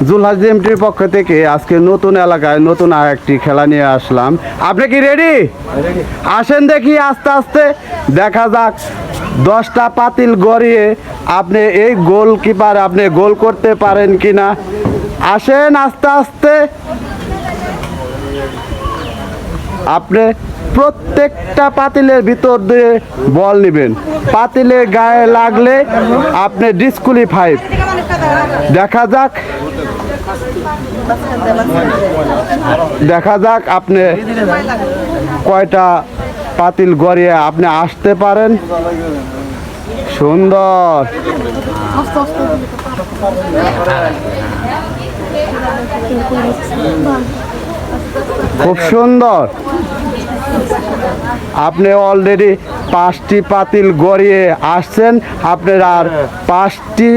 জুলহাস এমটির পক্ষ থেকে আজকে নতুন এলাকায় নতুন আরেকটি খেলা নিয়ে আসলাম। আপনি কি রেডি? আসেন দেখি আস্তে আস্তে দেখা যাক 10টা পাতিল গড়িয়ে আপনি এই গোলকিপার আপনি গোল করতে পারেন কিনা। আসেন আস্তে আস্তে। আপনি প্রত্যেকটা পাতিলের ভিতর দিয়ে বল নেবেন, পাতিলের গায়ে লাগলে আপনি ডিসকোয়ালিফাই। দেখা যাক আপনি কয়টা পাতিল গড়িয়ে আপনি আসতে পারেন। সুন্দর, খুব সুন্দর। আপনি অলরেডি 5টি পাতিল গড়িয়ে আসছেন। আপনার আর 5টি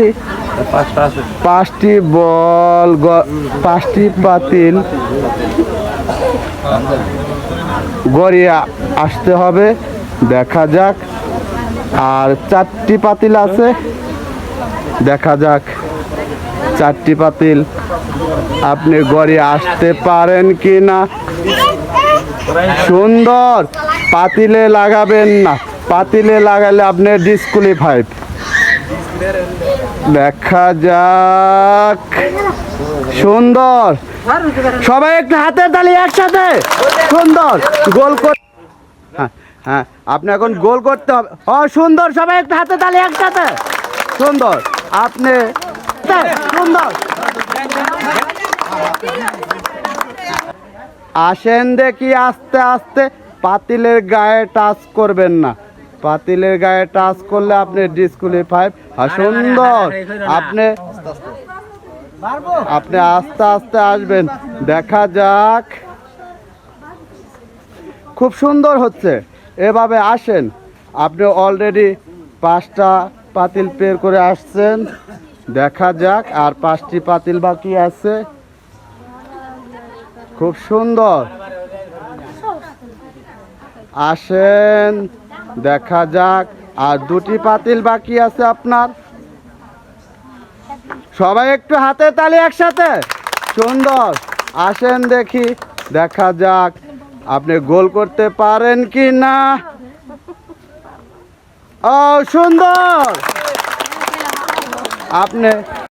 পাতিল গড়িয়ে আসতে হবে। দেখা যাক, আর 4টি পাতিল আছে। দেখা যাক 4টি পাতিল আপনি গড়িয়ে আসতে পারেন কি না। সুন্দর, পাতিলে লাগাবেন না, পাতিলে লাগালে আপনি ডিসকোয়ালিফাই। দেখা যাক, সুন্দর। সবাই একটু হাতের তালি একসাথে। সুন্দর, গোল কর। হ্যাঁ, আপনি এখন গোল করতে হবে। সুন্দর, সবাই একটু হাতে তালি একসাথে। সুন্দর, আপনি সুন্দর। আসেন দেখি আস্তে আস্তে। পাতিলের গায়ে টাচ করবেন না, পাতিলের গায়ে টাচ করলে আপনি ডিসকোয়ালিফাই। সুন্দর, আপনি আস্তে আস্তে আসবেন। দেখা যাক, খুব সুন্দর হচ্ছে। এভাবে আসেন। আপনি অলরেডি 5টা পাতিল পের করে আসছেন। দেখা যাক আর 5টি পাতিল বাকি আছে। খুব সুন্দর, আসেন। দেখা যাক আর 2টি পাতিল বাকি আছে আপনার। সবাই একটু হাতে তালি একসাথে। সুন্দর, আসেন দেখি। দেখা যাক আপনি গোল করতে পারেন কি না। সুন্দর, আপনি